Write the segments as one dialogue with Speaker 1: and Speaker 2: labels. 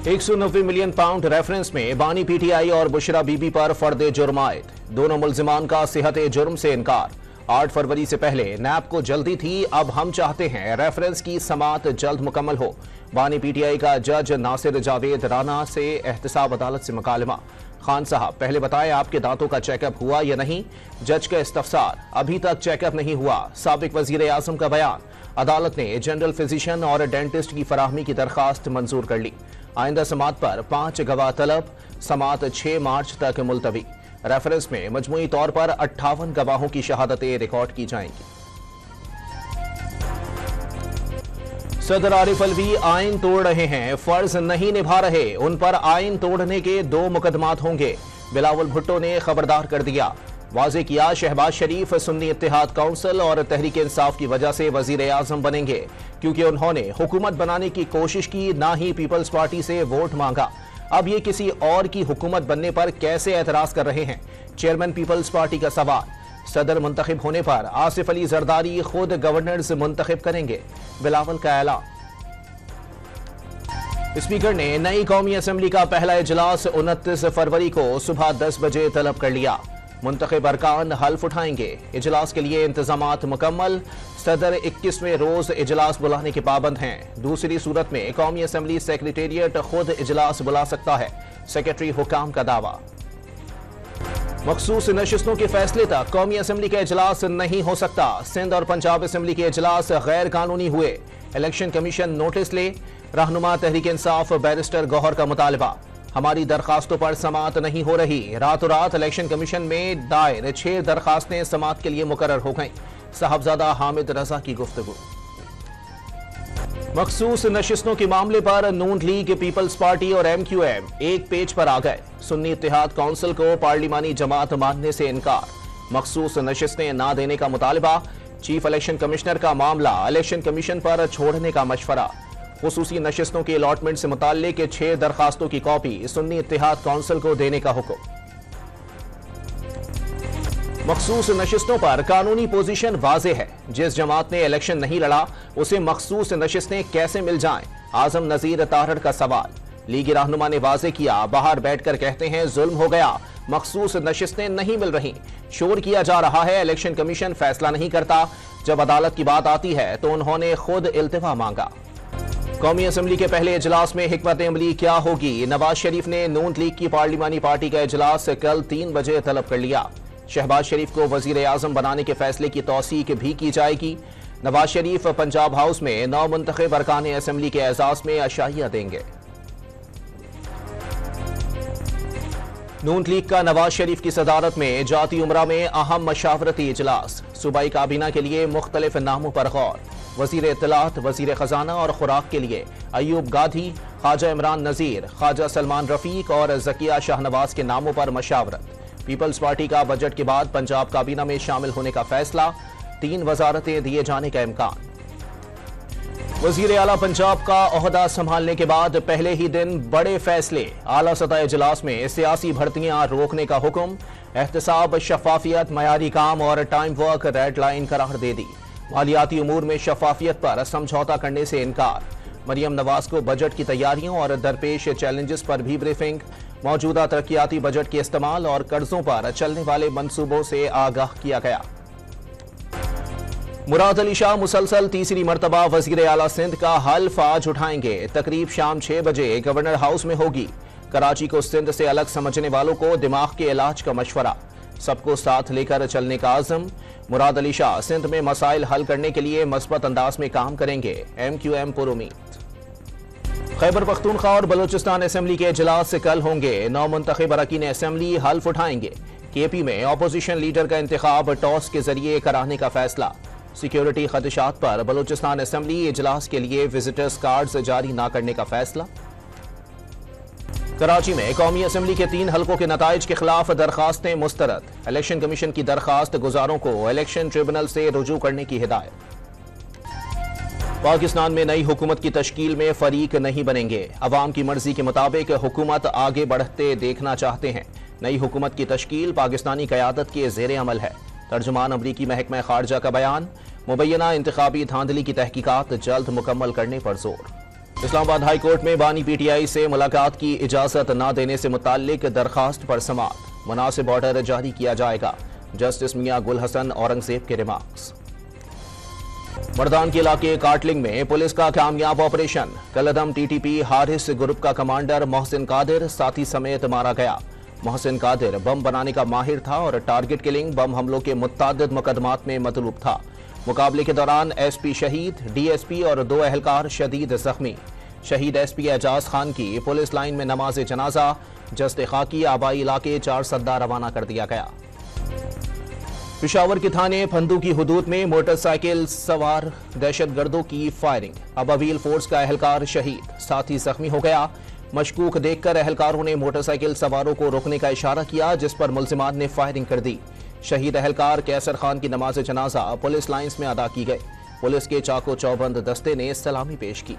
Speaker 1: 190 million pound reference में बानी PTI और बुशरा बीबी पर फर्द जुर्म आयद। दोनों मुल्जिमान का सेहत जुर्म से इनकार। 8 फरवरी से पहले नैब को जल्दी थी, अब हम चाहते हैं रेफरेंस की समाअत जल्द मुकम्मल हो। बानी पीटीआई का जज नासिर जावेद राना से एहतसाब अदालत से मुकालमा। खान साहब, पहले बताएं आपके दांतों का चेकअप हुआ या नहीं? जज का इस्तफसार, अभी तक चेकअप नहीं हुआ। साबिक वजीर आजम का बयान, अदालत ने जनरल फिजिशियन और डेंटिस्ट की फराहमी की दरखास्त मंजूर कर ली। आइंदा समाअत पर 5 गवाह तलब, समाअत 6 मार्च तक मुलतवी। रेफरेंस में मजमूई तौर पर 58 गवाहों की शहादतें रिकॉर्ड की जाएंगी। सदर आरिफ अलवी आइन तोड़ रहे हैं, फर्ज नहीं निभा रहे, उन पर आइन तोड़ने के 2 मुकदमात होंगे। बिलावल भुट्टो ने खबरदार कर दिया। वाज़े किया, शहबाज शरीफ सुन्नी इत्तेहाद काउंसिल और तहरीक इंसाफ की वजह से वजीर आजम बनेंगे, क्योंकि उन्होंने हुकूमत बनाने की कोशिश की, ना ही पीपल्स पार्टी से वोट मांगा। अब ये किसी और की हुकूमत बनने पर कैसे एतराज कर रहे हैं? चेयरमैन पीपल्स पार्टी का सवाल। सदर मुंतखब होने पर आसिफ अली जरदारी खुद गवर्नर्स मुंतखब करेंगे, बिलावल का ऐलान। स्पीकर ने नई कौमी असम्बली का पहला इजलास 29 फरवरी को सुबह 10 बजे तलब कर लिया। मुंतखब अरकान हल्फ उठाएंगे। इजलास के लिए इंतजामात मुकम्मल। सदर 21वें रोज इजलास बुलाने के पाबंद हैं। दूसरी सूरत में कौमी असम्बली सेक्रेटेरिएट खुद इजलास बुला सकता है, सेक्रेटरी हुकाम का दावा। मखसूस नशिस्तों के फैसले तक कौमी असम्बली का इजलास नहीं हो सकता। सिंध और पंजाब असम्बली के इजलास गैर कानूनी हुए, इलेक्शन कमीशन नोटिस ले। रहनुमा तहरीक इंसाफ बैरिस्टर गौहर का मुतालबा, हमारी दरखास्तों पर समाअत नहीं हो रही। रातों रात इलेक्शन कमीशन में दायर 6 दरखास्तें समाअत के लिए मुकर्रर हो गईं। साहबजादा हामिद रजा की गुफ्तगू। मखसूस नशिस्तों के मामले पर नून लीग, पीपल्स पार्टी और MQM एक पेज पर आ गए। सुन्नी इत्तेहाद काउंसिल को पार्लिमानी जमात मानने से इनकार। मखसूस नशिस्तें ना देने का मुतालबा। चीफ इलेक्शन कमिश्नर का मामला इलेक्शन कमीशन पर छोड़ने का मशवरा। खुसूसी नशिस्तों के अलॉटमेंट से मुताल्लिक 6 दरखास्तों की कॉपी सुन्नी इत्तेहाद काउंसिल को देने का हुक्म। मखसूस नशिस्तों पर कानूनी पोजीशन वाज़े है। जिस जमात ने इलेक्शन नहीं लड़ा, उसे मखसूस नशिस्तें कैसे मिल जाएं? आजम नजीर तारड़ का सवाल। लीगी रहनुमा ने वाज़े किया, बाहर बैठकर कहते हैं जुल्म हो गया, मखसूस नशिस्तें नहीं मिल रही। शोर किया जा रहा है, इलेक्शन कमीशन फैसला नहीं करता। जब अदालत की बात आती है तो उन्होंने खुद इल्तिफा मांगा। कौमी असम्बली के पहले इजलास में हिकमत अमली क्या होगी? नवाज शरीफ ने नून लीग की पार्लिमानी पार्टी का इजलास कल 3 बजे तलब कर लिया। शहबाज शरीफ को वजीर आजम बनाने के फैसले की तौसीक भी की जाएगी। नवाज शरीफ पंजाब हाउस में 9 मुंतखब अरकान असम्बली के एजाज में अशाइया देंगे। नून लीग का नवाज शरीफ की सदारत में जाती उमरा में अहम मशावरती इजलास। सूबाई काबीना के लिए मुख्तलिफ नामों पर गौर। वजीर इत्तलात, वजीर खजाना और खुराक के लिए अयूब गाधी, ख्वाजा इमरान नजीर, ख्वाजा सलमान रफीक और जकिया शाहनवाज के नामों पर मशावरत। पीपल्स पार्टी का बजट के बाद पंजाब काबीना में शामिल होने का फैसला। 3 वजारतें दिए जाने का इम्कान। वजीर आला पंजाब का ओहदा संभालने के बाद पहले ही दिन बड़े फैसले। आला सतह इजलास में सियासी भर्तियां रोकने का हुक्म। एहतसाब, शफाफियत, मयारी काम और टाइम वर्क रेड लाइन करार दे दी। मालियाती उमूर में शफाफियत पर समझौता करने से इनकार। मरियम नवाज को बजट की तैयारियों और दरपेश चैलेंजेस पर भी ब्रीफिंग। मौजूदा तरक्याती बजट के इस्तेमाल और कर्जों पर चलने वाले मंसूबों से आगाह किया गया। मुराद अली शाह मुसलसल तीसरी मरतबा वजीर आला सिंध का हल्फ आज उठाएंगे। तकरीब शाम 6 बजे गवर्नर हाउस में होगी। कराची को सिंध से अलग समझने वालों को दिमाग के इलाज का मशवरा। सबको साथ लेकर चलने का आज़म। मुराद अली शाह सिंध में मसाइल हल करने के लिए मस्बत अंदाज में काम करेंगे। MQM पुरुमीद। खैबर पख्तूनख्वा और बलूचिस्तान असम्बली के इजलास से कल होंगे। 9 मुंतखब अरकान असम्बली हल्फ उठाएंगे। KP में अपोजिशन लीडर का इंतखाब टॉस के जरिए कराने का फैसला। सिक्योरिटी खदशात पर बलूचिस्तान असम्बली इजलास के लिए विजिटर्स कार्ड्स जारी न करने का फैसला। कराची में कौमी असम्बली के 3 हलकों के नताइज के खिलाफ दरखास्तें मुस्तरद। इलेक्शन कमीशन की दरखास्त गुजारों को इलेक्शन ट्रिब्यूनल से रुजू करने की हिदायत। पाकिस्तान में नई हुकूमत की तश्कील में फरीक नहीं बनेंगे। अवाम की मर्जी के मुताबिक हुकूमत आगे बढ़ते देखना चाहते हैं। नई हुकूमत की तश्कील पाकिस्तानी क़यादत के ज़ेर अमल है। तर्जुमान अमरीकी महकमा खारजा का बयान। मुबैना इंतखाबी धांधली की तहकीकात जल्द मुकम्मल करने पर जोर। اسلام آباد ہائی کورٹ میں بانی پی ٹی آئی سے ملاقات کی اجازت نہ دینے سے متعلق درخواست پر سماعت، مناسب آرڈر جاری کیا جائے گا، جسٹس میاں گل حسن اورنگزیب کے ریمارکس۔ مردان کے علاقے کاٹلنگ میں پولیس کا کامیاب آپریشن، کلدم T T P Haris group کا کمانڈر محسن قادر ساتھی سمیت مارا گیا۔ محسن قادر بم بنانے کا ماہر تھا اور ٹارگٹ کلنگ، بم حملوں کے متعدد مقدمات میں مطلوب تھا۔ مقابلے کے دوران ایس پی شہید، ڈی ایس پی اور 2 اہلکار شدید زخمی۔ شہید ایس پی اعجاز خان کی پولیس لائن میں نماز جنازہ، جسد خاکی آبائی علاقے 4 سدہ روانہ کر دیا گیا۔ پشاور کے تھانے پھندو کی حدود میں موٹر سائیکل سوار دہشت گردوں کی فائرنگ، ابویل فورس کا اہلکار شہید، ساتھی زخمی ہو گیا۔ مشکوک دیکھ کر اہلکاروں نے موٹر سائیکل سواروں کو روکنے کا اشارہ کیا، جس پر ملزمان نے فائرنگ کر دی۔ شہید اہلکار کیسر خان کی نماز جنازہ پولیس لائنز میں ادا کی گئی۔ پولیس کے چاقو چوبند دستے نے سلامی پیش کی۔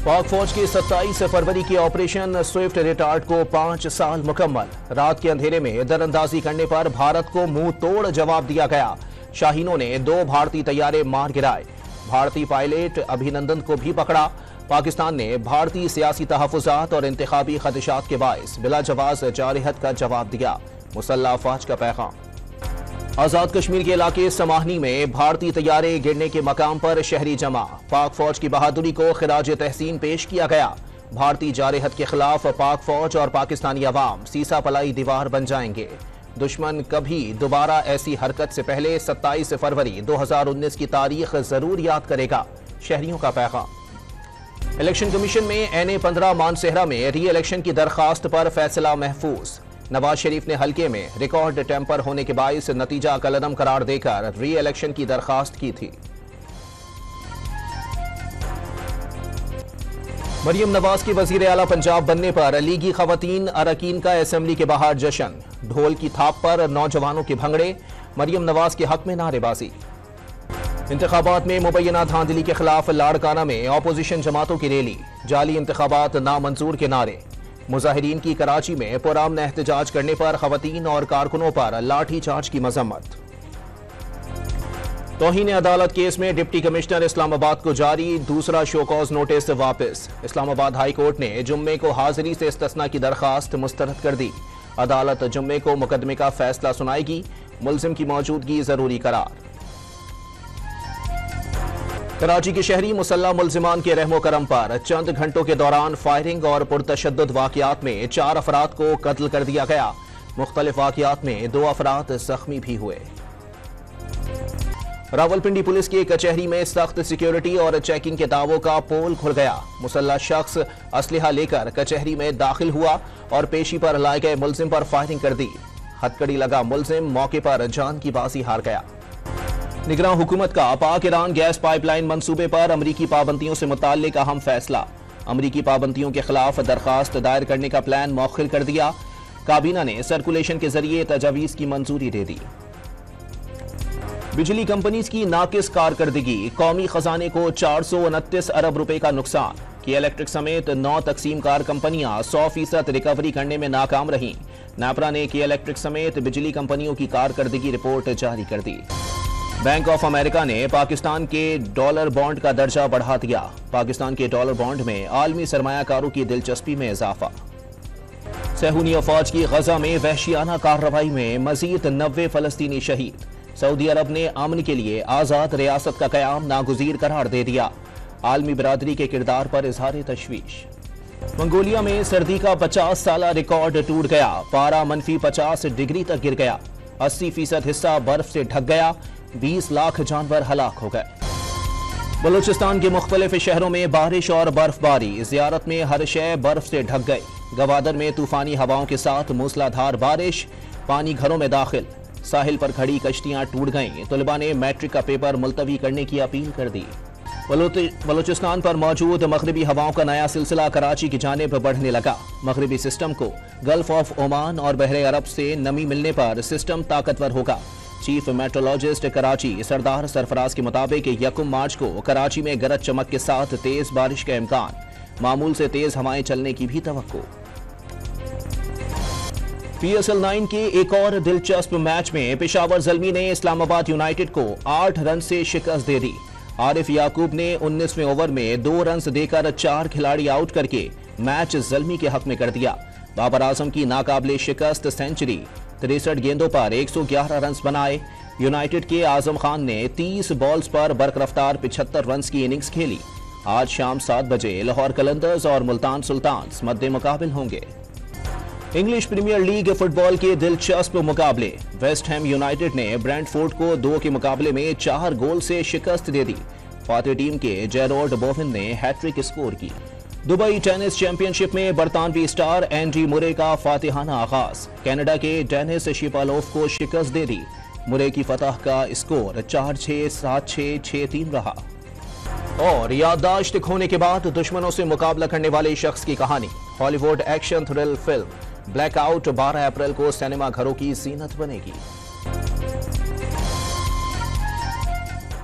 Speaker 1: پاک فوج کی 27 فروری کی آپریشن سوئفٹ ریٹارڈ کو 5 سال مکمل۔ رات کے اندھیرے میں در اندازی کرنے پر بھارت کو منہ توڑ جواب دیا گیا۔ شاہینوں نے 2 بھارتی طیارے مار گرائے۔ بھارتی پائلٹ ابھینندن کو بھی پکڑا۔ پاکستان نے بھارتی سیاسی تحفظات اور انتخابی خدشات کے باعث بلا جواز جارحیت کا جواب دیا۔ مسلح افواج کا پیغام۔ آزاد کشمیر کے علاقے سماہنی میں بھارتی طیارے گرنے کے مقام پر شہری جمع، پاک فوج کی بہادری کو خراج تحسین پیش کیا گیا۔ بھارتی جارحیت کے خلاف پاک فوج اور پاکستانی عوام سیسا پلائی دیوار بن جائیں گے۔ دشمن کبھی دوبارہ ایسی حرکت سے پہلے 27 فروری 2019 کی تاریخ ضرور یاد کرے گا، شہریوں کا پیغام۔ الیکشن کمیشن میں NA-15 مانسہرہ میں ری الیکشن کی درخواست پر فیصلہ محفوظ۔ نواز شریف نے حلقے میں ریکارڈ ٹیمپر ہونے کے باعث نتیجہ کالعدم قرار دے کر ری الیکشن کی درخواست کی تھی۔ مریم نواز کے وزیر اعلیٰ پنجاب بننے پر لیگی خواتین اراکین کا اسمبلی کے باہر جشن، ڈھول کی تھاپ پر نوجوانوں کے بھنگڑے، مریم نواز کے حق میں نعرے بازی۔ انتخابات میں مبینہ دھاندلی کے خلاف لاڑکانہ میں اپوزیشن جماعتوں کی ریلی، جعلی انتخابات نامنظور کے نعرے۔ مظاہرین کی کراچی میں پرامن احتجاج کرنے پر خواتین اور کارکنوں پر لاٹھی چارج کی مذمت۔ توہین عدالت کیس میں ڈپٹی کمشنر اسلام آباد کو جاری دوسرا شو کاز نوٹس واپس۔ اسلام آباد ہائی کورٹ نے جمعے کو حاضری سے استثناء کی درخواست مسترد کر دی۔ عدالت جمعے کو مقدمے کا فیصلہ سنائے گی، ملزم کی موجودگی ضروری قرار۔ کراچی کے شہری مسلح ملزمان کے رحم و کرم پر چند گھنٹوں کے دوران فائرنگ اور پرتشدد واقعات میں 4 افراد کو قتل کر دیا گیا۔ مختلف واقعات میں 2 افراد زخمی بھی ہوئے۔ راولپنڈی پولیس کی کچہری میں سخت سیکیورٹی اور چیکنگ کے دعووں کا پول کھل گیا۔ مسلح شخص اسلحہ لے کر کچہری میں داخل ہوا اور پیشی پر لائے گئے ملزم پر فائرنگ کر دی۔ ہتکڑی لگا ملزم موقع پر جان کی بازی ہار گیا۔ نگراں حکومت کا پاک ایران گیس پائپ لائن منصوبے پر امریکی پابندیوں سے متعلق اہم فیصلہ، امریکی پابندیوں کے خلاف درخواست دائر کرنے کا پلان مؤخر کر دیا۔ کابینہ نے سرکولیشن کے ذریعے تجاویز کی منظوری دے دی۔ بجلی کمپنیز کی ناقص کارکردگی، قومی خزانے کو 429 ارب روپے کا نقصان۔ کی الیکٹرک سمیت 9 تقسیم کار کمپنیاں 100% ریکوری کرنے میں ناکام رہیں۔ نیپرا نے کی الیکٹرک سمیت بجلی کمپنیوں کی کارکردگی رپورٹ جاری کر دی۔ بینک آف امریکہ نے پاکستان کے ڈالر بانڈ کا درجہ بڑھا دیا۔ پاکستان کے ڈالر بانڈ میں عالمی سرمایہ کاروں کی دلچسپی میں اضافہ۔ صہیونی افواج کی غزہ میں وحشیانہ کارروائی میں مزید 90 فلسطینی شہید۔ سعودی عرب نے امن کے لیے آزاد ریاست کا قیام ناگزیر قرار دے دیا۔ عالمی برادری کے کردار پر اظہار تشویش۔ منگولیا میں سردی کا 50 سالہ ریکارڈ ٹوٹ گیا، پارا -50 ڈگری تک گر گیا، 80% حصہ برف سے ڈھک گیا، 20 لاکھ جانور ہلاک ہو گئے۔ بلوچستان کے مختلف شہروں میں بارش اور برف باری، زیارت میں ہر شے برف سے ڈھک گئی۔ گوادر میں طوفانی ہواؤں کے ساتھ موسلا دھار بارش، پانی گھروں میں داخل، ساحل پر کھڑی کشتیاں ٹوٹ گئیں۔ طلباء نے میٹرک کا پیپر ملتوی کرنے کی اپیل کر دی۔ بلوچستان پر موجود مغربی ہواؤں کا نیا سلسلہ کراچی کی جانب بڑھنے لگا۔ مغربی سسٹم کو گلف آف عمان اور بحر عرب سے نمی ملنے پر سسٹم طاقتور ہوگا۔ چیف میٹرولوجسٹ کراچی سردار سرفراز کے مطابق 1 مارچ کو کراچی میں گرج چمک کے ساتھ تیز بارش کا امکان، معمول سے تیز ہوائیں چلنے کی بھی توقع۔ PSL 9 کے ایک اور دلچسپ میچ میں پشاور زلمی نے اسلام آباد یونائیٹڈ کو 8 رن سے شکست دے دی۔ आरिफ याकूब ने 19वें ओवर में 2 रन्स देकर 4 खिलाड़ी आउट करके मैच ज़ल्मी के हक में कर दिया। बाबर आजम की नाकाबिले शिकस्त सेंचुरी, 63 गेंदों पर 111 रन्स बनाए। यूनाइटेड के आजम खान ने 30 बॉल्स पर बरकरफ्तार 75 रन्स की इनिंग्स खेली। आज शाम 7 बजे लाहौर कलंदर्स और मुल्तान सुल्तान्स मद्दे मुकाबिल होंगे। इंग्लिश प्रीमियर लीग फुटबॉल के दिलचस्प मुकाबले। वेस्ट हैम यूनाइटेड ने ब्रेंटफोर्ड को 2 के मुकाबले में 4 गोल से शिकस्त दे दी। फातेह टीम के जेरोड बोविन ने हैट्रिक स्कोर की। दुबई टेनिस चैंपियनशिप में बरतानवी स्टार एंडी मुरे का फातिहाना आगाज, कनाडा के डेनिस शिपालोव को शिकस्त दे दी। मुरे की फतह का स्कोर 4-6, 7-6, 6-3 रहा। और याददाश्त खोने के बाद दुश्मनों से मुकाबला करने वाले शख्स की कहानी। Hollywood action thrill film blackout 12 अप्रैल को सिनेमा घरों की जीनत बनेगी।